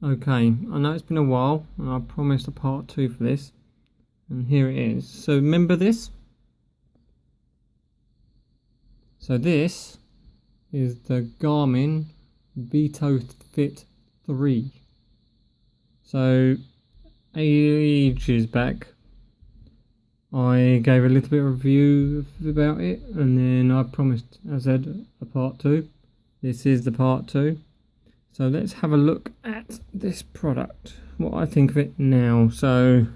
Okay, I know it's been a while and I promised a part 2 for this, and here it is. So remember this? So this is the Garmin Vitofit 3. So ages back I gave a little bit of review about it, and then I promised, as I said, a part 2. This is the part 2. So let's have a look at this product, what I think of it now. So,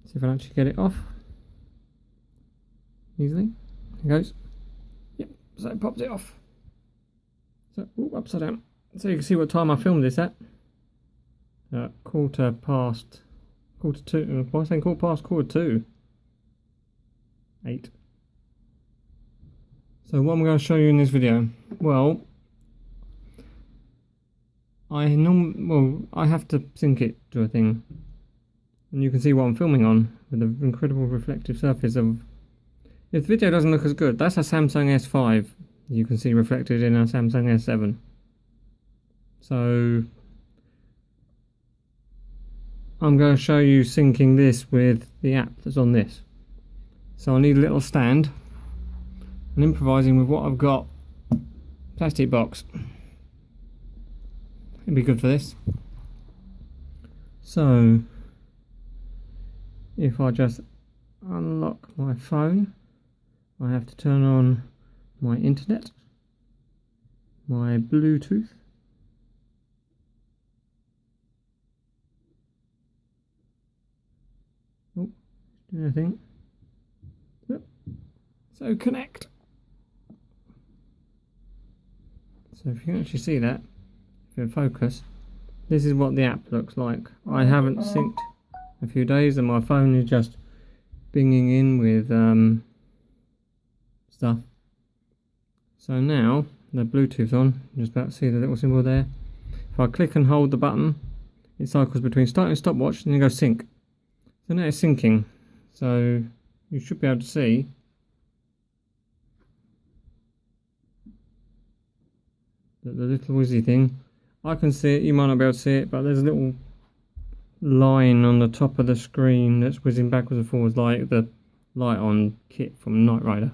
see if I can actually get it off easily. There it goes. Yep, so it pops it off. So, upside down. So you can see what time I filmed this at. Quarter two. Why am I saying quarter 2? 8. So what I'm going to show you in this video, well, I have to sync it to a thing, and you can see what I'm filming on with the incredible reflective surface of. If the video doesn't look as good, that's a Samsung S5. You can see reflected in a Samsung S7. So I'm going to show you syncing this with the app that's on this. So I need a little stand. I'm improvising with what I've got. Plastic box. It'd be good for this. So if I just unlock my phone, I have to turn on my internet, my Bluetooth, anything. So connect. So if you can actually see that, if you focus, this is what the app looks like. I haven't synced a few days and my phone is just binging in with stuff. So now the Bluetooth's on. You're just about to see the little symbol there. If I click and hold the button, it cycles between start and stopwatch, and then goes sync. So now it's syncing. So you should be able to see that the little whizzy thing, I can see it, you might not be able to see it, but there's a little line on the top of the screen that's whizzing backwards and forwards like the light on kit from Knight Rider.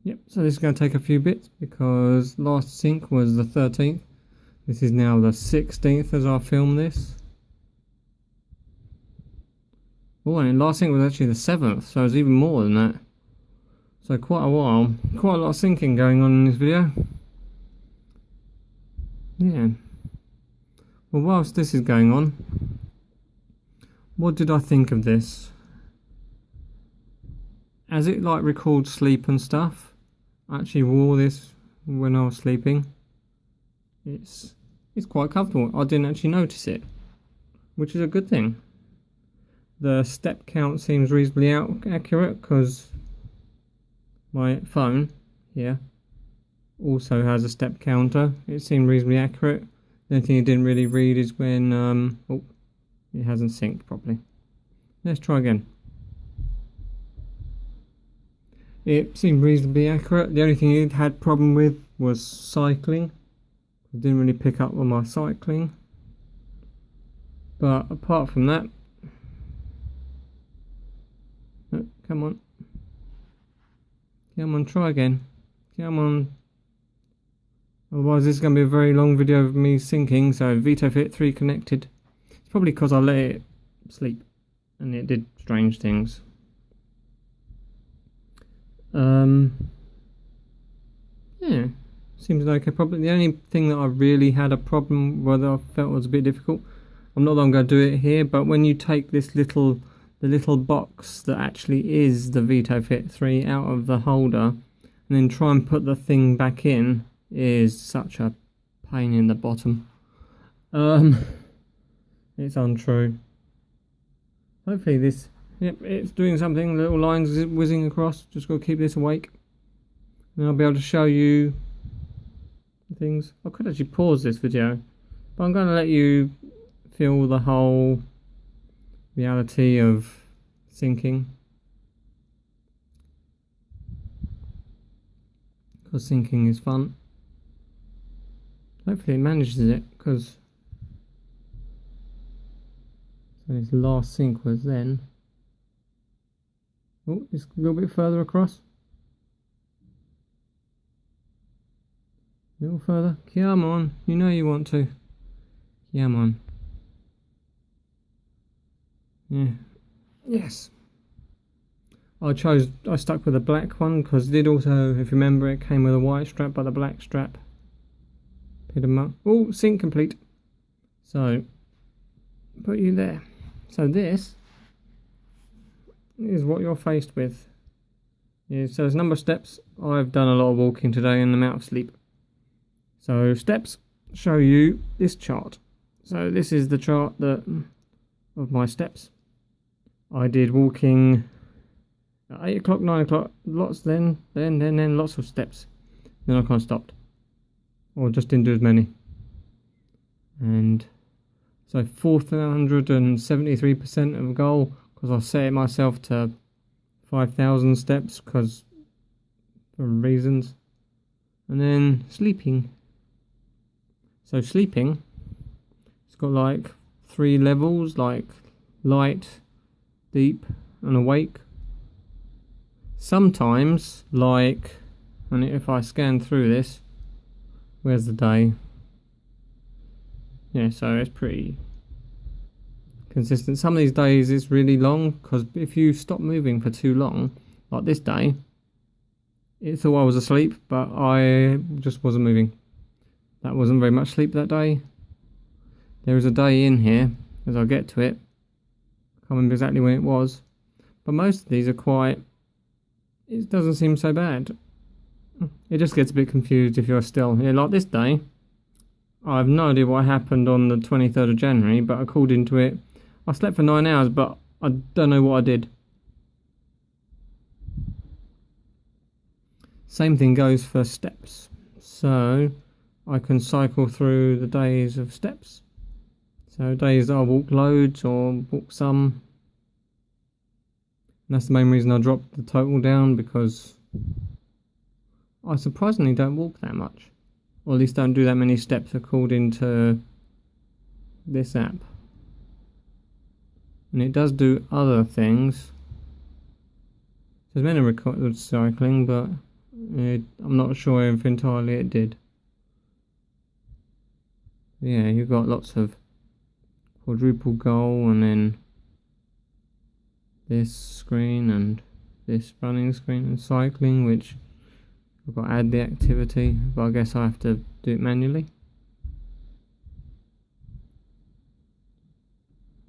Yep, so this is going to take a few bits because last sync was the 13th. This is now the 16th as I film this. Oh, and last sync was actually the 7th, so it's even more than that. So quite a while, quite a lot of syncing going on in this video. Yeah. Well, whilst this is going on, what did I think of this? As it like records sleep and stuff, I actually wore this when I was sleeping. It's quite comfortable. I didn't actually notice it, which is a good thing. The step count seems reasonably accurate because my phone here also has a step counter. It seemed reasonably accurate. The only thing it didn't really read is when it hasn't synced properly. Let's try again. It seemed reasonably accurate. The only thing it had problem with was cycling. It didn't really pick up on my cycling. But apart from that, oh, come on. Come on, try again. Come on. Otherwise this is going to be a very long video of me syncing. So Vitofit 3 connected. It's probably because I let it sleep and it did strange things. Yeah, seems like a problem. The only thing that I really had a problem with, I felt was a bit difficult. I'm not going to do it here, but when you take this the little box that actually is the Vitofit 3 out of the holder and then try and put the thing back in is such a pain in the bottom. It's untrue. Hopefully this, yep, it's doing something. Little lines whizzing across. Just got to keep this awake and I'll be able to show you things. I could actually pause this video, but I'm going to let you feel the whole reality of syncing, because syncing is fun. Hopefully it manages it, because his last sync was then. Oh, it's a little bit further across. A little further. Come on, you know you want to. Come on. Yeah. Yes. I stuck with the black one because it did also, if you remember, it came with a white strap but the black strap. Put them up. Oh, sync complete. So, put you there. So this is what you're faced with. Yeah, so there's a number of steps. I've done a lot of walking today and I'm out of sleep. So steps show you this chart. So this is the chart of my steps. I did walking at 8 o'clock, 9 o'clock, lots then lots of steps. Then I kind of stopped. Or just didn't do as many. And so 473% of a goal, because I set it myself to 5,000 steps because for reasons. And then sleeping. So sleeping, it's got like 3 levels, like light, deep and awake. Sometimes, like, and if I scan through this, where's the day? Yeah, so it's pretty consistent. Some of these days it's really long, because if you stop moving for too long, like this day, it thought I was asleep, but I just wasn't moving. That wasn't very much sleep that day. There is a day in here, as I get to it. I can't remember exactly when it was. But most of these are quite... It doesn't seem so bad. It just gets a bit confused if you're still... Yeah, like this day, I have no idea what happened on the 23rd of January, but according to it, I slept for 9 hours, but I don't know what I did. Same thing goes for steps. So I can cycle through the days of steps. So days that I walk loads or walk some. And that's the main reason I dropped the total down, because I surprisingly don't walk that much. Or at least don't do that many steps according to this app. And it does do other things. There's been a record of cycling, but I'm not sure if entirely it did. Yeah, you've got lots of quadruple goal, and then this screen and this running screen and cycling, which I've got to add the activity, but I guess I have to do it manually.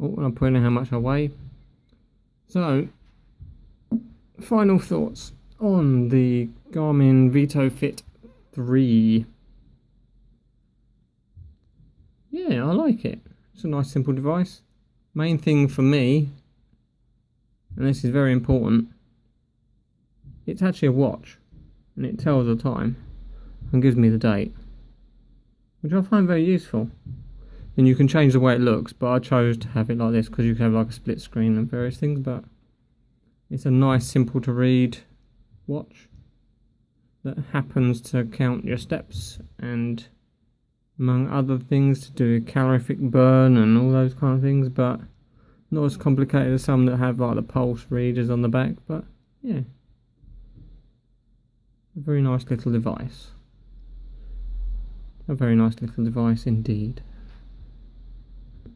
Oh, and I'm putting in how much I weigh. So, final thoughts on the Garmin Vitofit 3. Yeah, I like it. It's a nice simple device. Main thing for me, and this is very important, it's actually a watch, and it tells the time and gives me the date, which I find very useful. And you can change the way it looks, but I chose to have it like this because you can have like a split screen and various things, but it's a nice simple to read watch that happens to count your steps and, among other things, to do a calorific burn and all those kind of things, but not as complicated as some that have like the pulse readers on the back. But yeah, a very nice little device. A very nice little device indeed.